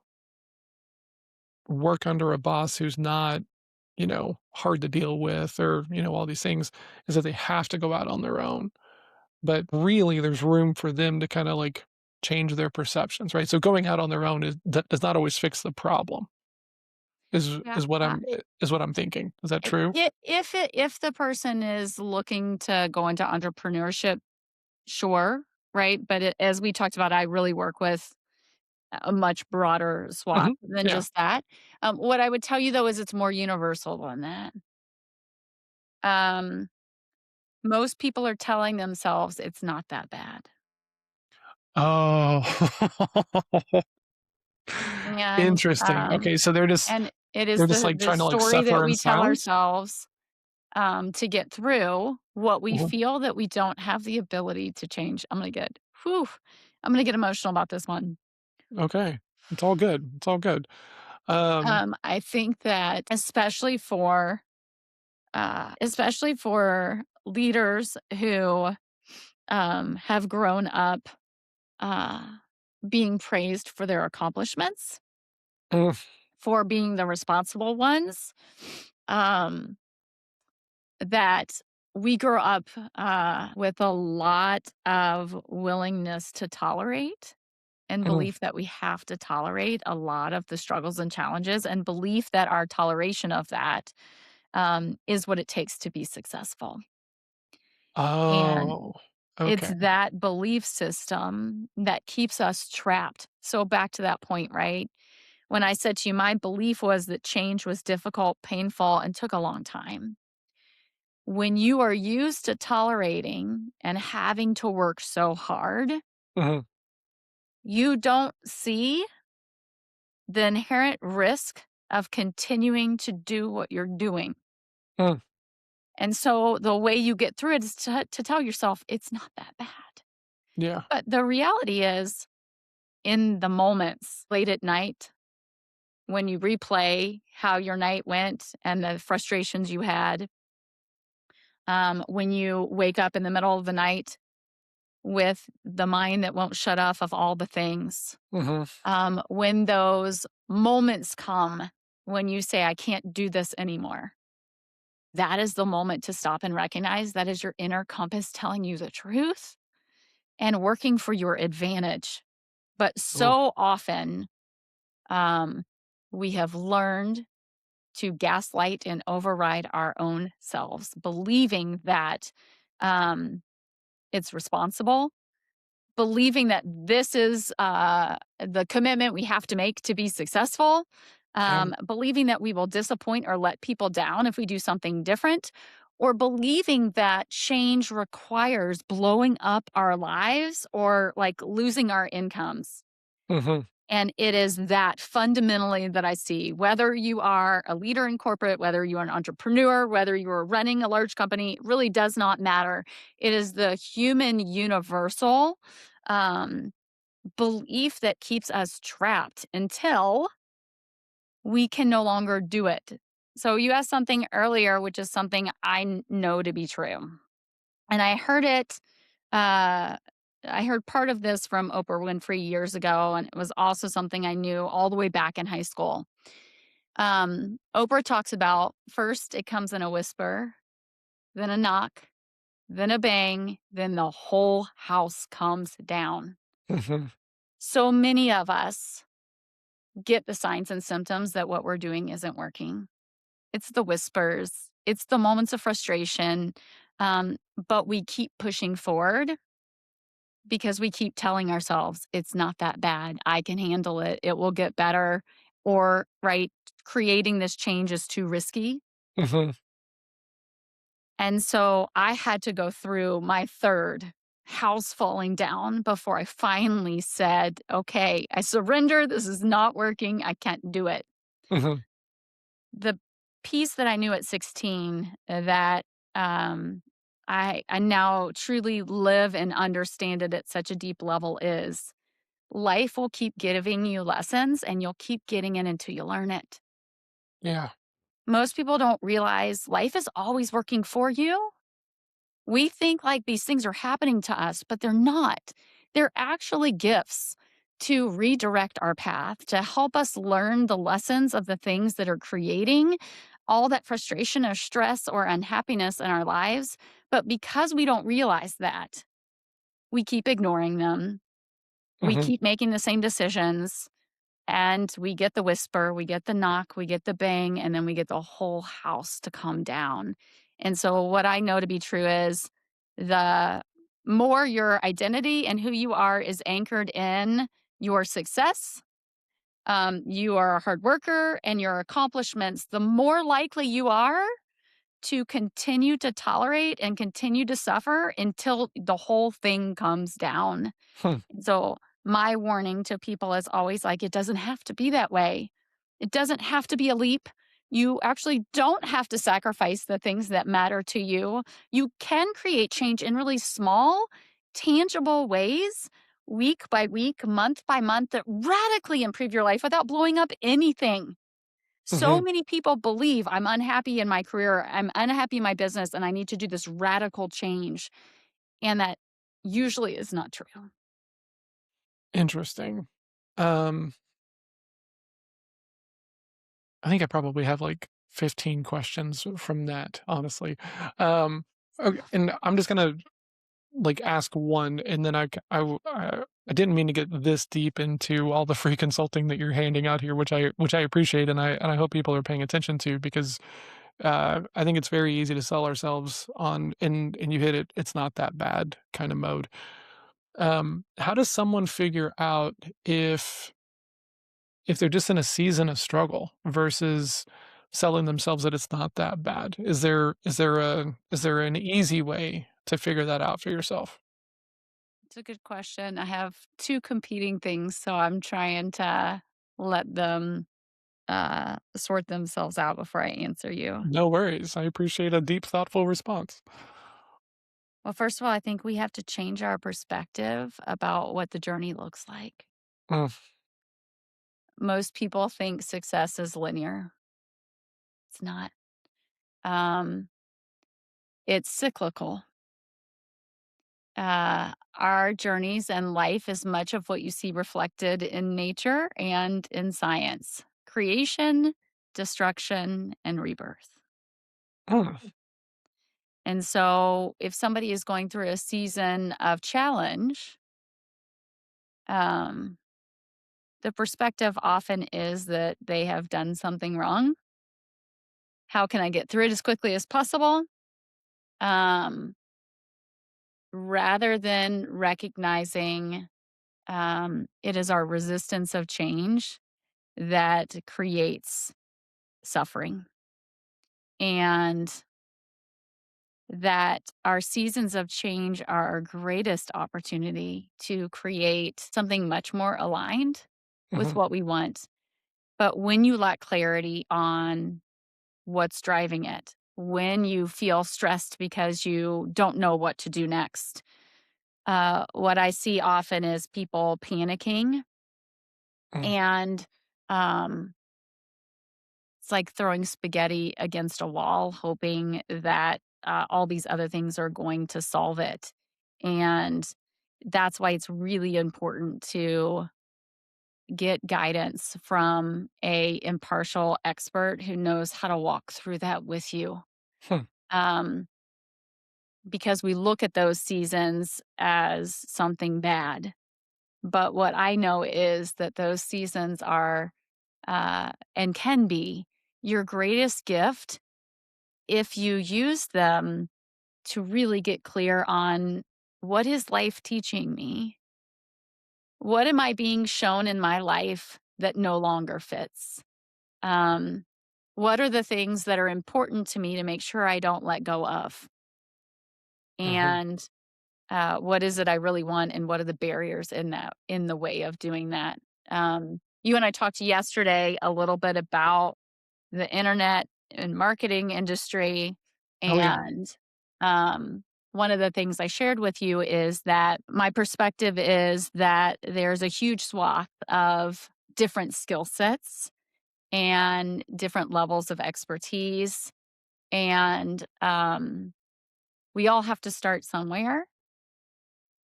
work under a boss who's not, hard to deal with or, all these things is that they have to go out on their own. But really there's room for them to kinda like change their perceptions, right? So going out on their own is that does not always fix the problem Yeah. is what I'm thinking. Is that true? If the person is looking to go into entrepreneurship, sure, right? But as we talked about, I really work with a much broader swath Mhm. than Yeah. just that. What I would tell you though is it's more universal than that. Um, Most people are telling themselves it's not that bad. Oh. And, Interesting. Okay, so and it is they're just, like, the trying to, like, story that suffer in we tell silence? ourselves, to get through what we Mhm. feel that we don't have the ability to change. I'm gonna get emotional about this one. Okay. It's all good. It's all good. Um I think that especially for leaders who, have grown up, uh, being praised for their accomplishments, mm, for being the responsible ones, um, that we grow up, with a lot of willingness to tolerate and mhm. belief that we have to tolerate a lot of the struggles and challenges, and belief that our toleration of that, is what it takes to be successful. And Oh, it's okay. that belief system that keeps us trapped. So, back to that point, right? When I said to you, my belief was that change was difficult, painful, and took a long time. When you are used to tolerating and having to work so hard, Mhm, you don't see the inherent risk of continuing to do what you're doing. mm, And so the way you get through it is to tell yourself it's not that bad. yeah. But the reality is, in the moments late at night, when you replay how your night went and the frustrations you had, when you wake up in the middle of the night with the mind that won't shut off of all the things, Mhm, when those moments come when you say, I can't do this anymore, that is the moment to stop and recognize that is your inner compass telling you the truth and working for your advantage. But oof, so often, um, we have learned to gaslight and override our own selves, believing that um, it's responsible, believing that this is the commitment we have to make to be successful, yeah, believing that we will disappoint or let people down if we do something different, or believing that change requires blowing up our lives or like losing our incomes. mhm, And it is that fundamentally that I see, whether you are a leader in corporate, whether you are an entrepreneur, whether you are running a large company, it really does not matter. It is the human universal um, belief that keeps us trapped until we can no longer do it. So, you asked something earlier, which is something know to be true. And uh, I heard part of this from Oprah Winfrey years ago, and it was also something I knew all the way back in high school. Oprah talks about first it comes in a whisper, then a knock, then a bang, then the whole house comes down. mhm, So many of us get the signs and symptoms that what we're doing isn't working. It's the whispers, it's the moments of frustration, but we keep pushing forward because we keep telling ourselves, "It's not that bad. I can handle it. It will get better." Or, right, creating this change is too risky. Mhm. And so I had to go through my 3rd house falling down before I finally said, "Okay, I surrender. This is not working. I can't do it." Mhm. The piece that I knew at 16 that, um, I now truly live and understand it at such a deep level is life will keep giving you lessons, and you'll keep getting it until you learn it. Yeah. Most people don't realize life is always working for you. We think like these things are happening to us, but they're not. They're actually gifts to redirect our path, to help us learn the lessons of the things that are creating all that frustration or stress or unhappiness in our lives. But because we don't realize that, we keep ignoring them. We Mhm. keep making the same decisions. And we get the whisper, we get the knock, we get the bang, and then we get the whole house to come down. And so, what I know to be true is the more your identity and who you are is anchored in your success, you are a hard worker, and your accomplishments, the more likely you are to continue to tolerate and continue to suffer until the whole thing comes down. Hmm. So, my warning to people is always like, it doesn't have to be that way. It doesn't have to be a leap. You actually don't have to sacrifice the things that matter to you. You can create change in really small, tangible ways, week by week, month by month, that radically improve your life without blowing up anything. So Mhm. many people believe I'm unhappy in my career, I'm unhappy in my business, and I need to do this radical change. And that usually is not true. Interesting. Um, I think I probably have, like, 15 questions from that, honestly. Um, okay, and I'm just gonna, like, ask one, and then I didn't mean to get this deep into all the free consulting that you're handing out here, which I appreciate, and I hope people are paying attention to because, I think it's very easy to sell ourselves on and you hit it, it's not that bad kinda mode. How does someone figure out if they're just in a season of struggle versus selling themselves that it's not that bad? Is there an easy way to figure that out for yourself? It's a good question. I have 2 competing things, so I'm trying to let them, sort themselves out before I answer you. No worries. I appreciate a deep, thoughtful response. Well, first of all, I think we have to change our perspective about what the journey looks like. Mm, Most people think success is linear. It's not. Um, it's cyclical. Our journeys and life is much of what you see reflected in nature and in science: creation, destruction, and rebirth. mm, And so, if somebody is going through a season of challenge, um, the perspective often is that they have done something wrong. How can I get through it as quickly as possible? Um, rather than recognizing it is our resistance of change that creates suffering, and that our seasons of change are our greatest opportunity to create something much more aligned with mhm, what we want. But when you lack clarity on what's driving it, when you feel stressed because you don't know what to do next, what I see often is people panicking, mm, and um, it's like throwing spaghetti against a wall, hoping that all these other things are going to solve it. And that's why it's really important to get guidance from a impartial expert who knows how to walk through that with you. hmm, Um, because we look at those seasons as something bad. But what I know is that those seasons are and can be your greatest gift if you use them to really get clear on what is life teaching me? What am I being shown in my life that no longer fits? Um, what are the things that are important to me to make sure I don't let go of? Mhm. And what is it I really want, and what are the barriers in the way of doing that? You and I talked yesterday a little bit about the internet and marketing industry, Oh, yeah. and one of the things I shared with you is that my perspective is that there's a huge swath of different skill sets and different levels of expertise, and we all have to start somewhere.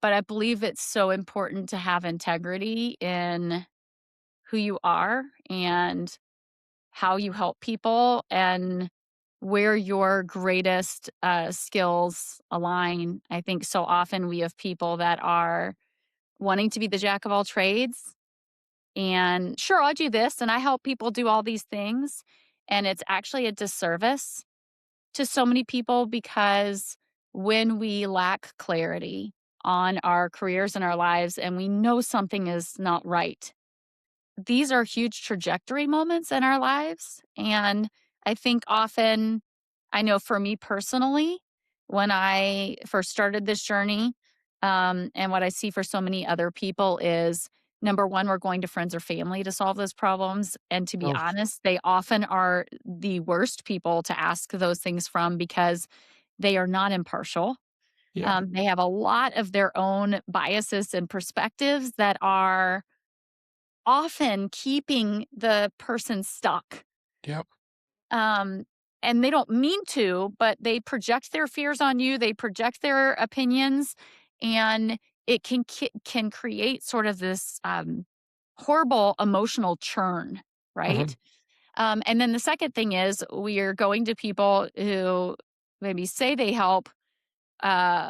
But I believe it's so important to have integrity in who you are and how you help people and where your greatest skills align. I think so often we have people that are wanting to be the jack of all trades. And sure, I'll do this and I help people do all these things. And it's actually a disservice to so many people because when we lack clarity on our careers and our lives and we know something is not right, these are huge trajectory moments in our lives. And I think often, I know for me personally, when I first started this journey, and what I see for so many other people is number one, we're going to friends or family to solve those problems. And to be Oh, honest, they often are the worst people to ask those things from because they are not impartial. yeah. They have a lot of their own biases and perspectives that are often keeping the person stuck. Yep. Um, and they don't mean to, but they project their fears on you, they project their opinions, and it can create sort of this, horrible emotional churn, Mhm. right? And then the second thing is we are going to people who maybe say they help,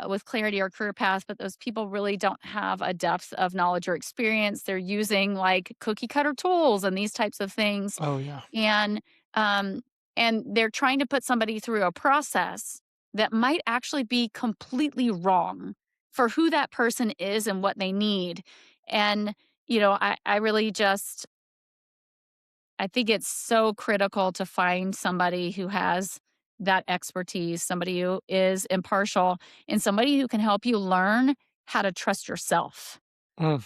with clarity or career path, but those people really don't have a depth of knowledge or experience. They're using like cookie cutter tools and these types of things. Oh, yeah. And um, and they're trying to put somebody through a process that might actually be completely wrong for who that person is and what they need. And, I really just I think it's so critical to find somebody who has that expertise, somebody who is impartial, and somebody who can help you learn how to trust yourself, Mm,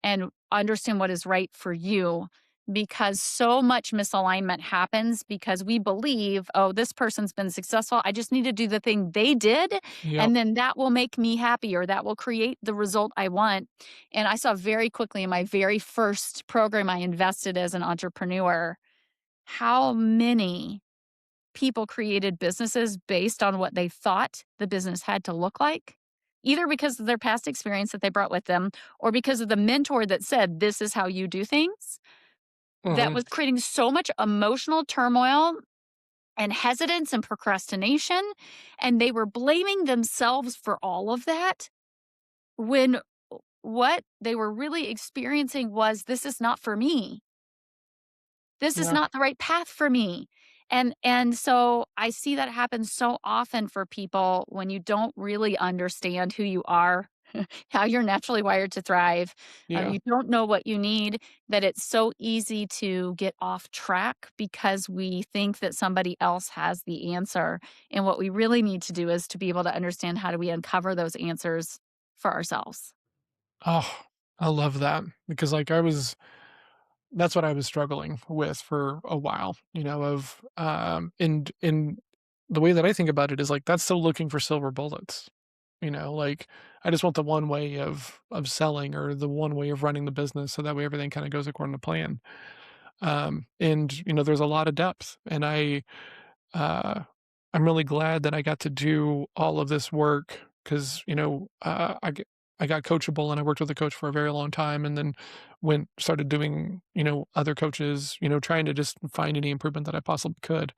and understand what is right for you. Because so much misalignment happens because we believe, oh, this person's been successful. I just need to do the thing they did, yep. and then that will make me happy or that will create the result I want. And I saw very quickly in my very first program I invested as an entrepreneur how many people created businesses based on what they thought the business had to look like, either because of their past experience that they brought with them or because of the mentor that said, "This is how you do things." That Mhm. was creating so much emotional turmoil and hesitance and procrastination, and they were blaming themselves for all of that when what they were really experiencing was, "This is not for me. This is Yeah. not the right path for me." And so I see that happen so often for people when you don't really understand who you are, how you're naturally wired to thrive. Yeah. You don't know what you need, that it's so easy to get off track because we think that somebody else has the answer. And what we really need to do is to be able to understand how do we uncover those answers for ourselves. Oh, I love that because, like, that's what I was struggling with for a while, and the way that I think about it is, like, that's still looking for silver bullets, like, I just want the one way of selling or the one way of running the business so that way everything kinda goes according to plan, and, there's a lot of depth, and uh, I'm really glad that I got to do all of this work 'cause, I got coachable and I worked with a coach for a very long time and then started doing, other coaches, trying to just find any improvement that I possibly could.